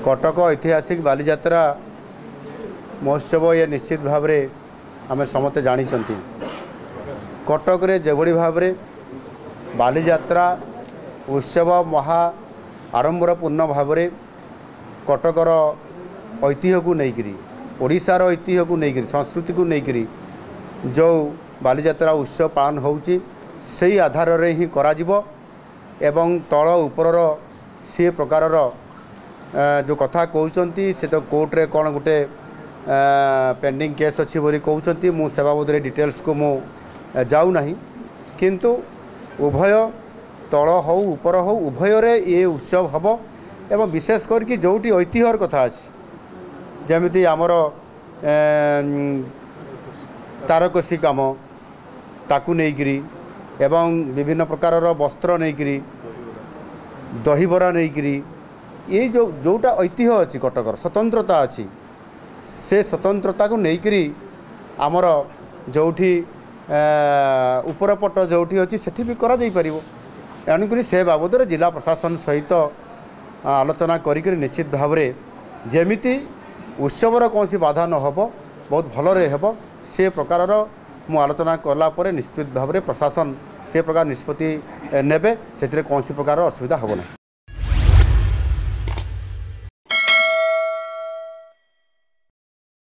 कटक ऐतिहासिक बालीजात्रा महोत्सव ये निश्चित भाव में आम समस्ते जानी कटक रे जेभली भाव में बालीजात्रा उत्सव महा आडंबरपूर्ण भाव में कटकर ऐतिह्य को लेकर ओडिशार ऐतिह्य को लेकर संस्कृति को लेकर जो बालीजात्रा उत्सव पालन होउची से आधार रे ही करा जिवो एवं तल ऊपर सी प्रकार जो कथा कहते से तो कोर्ट रे कौन गोटे पेंडिंग केस अच्छी बोली कहते मु से बाबद डिटेल्स को मु जाऊ नहीं किंतु उभय तल हो ऊपर हो उभय रे ये उत्सव हम एवं विशेष करके जोटी ऐतिह्यर कथा अच्छी जमीती आमर तारकसी काम ताकू नेइकरी एवं विभिन्न प्रकार वस्त्र नेइकरी दहीबरा नेइकरी ये जोटा ऐतिह्य अच्छी कटकर स्वतंत्रता अच्छी से स्वतंत्रता को नेइकरी आमर जोठी उपरपट जोठी अच्छी सेठी भी करा जाई परिवो एणुकरी से बाबद जिला प्रशासन सहित आलोचना करी निश्चित भाव में जेमिति उत्सवर कौन सी बाधा न हो बहुत भलरे हेब से प्रकार मु आलोचना कला निश्चित भाव में प्रशासन से प्रकार निष्पत्ति नेबे से कौन सी प्रकार असुविधा होना।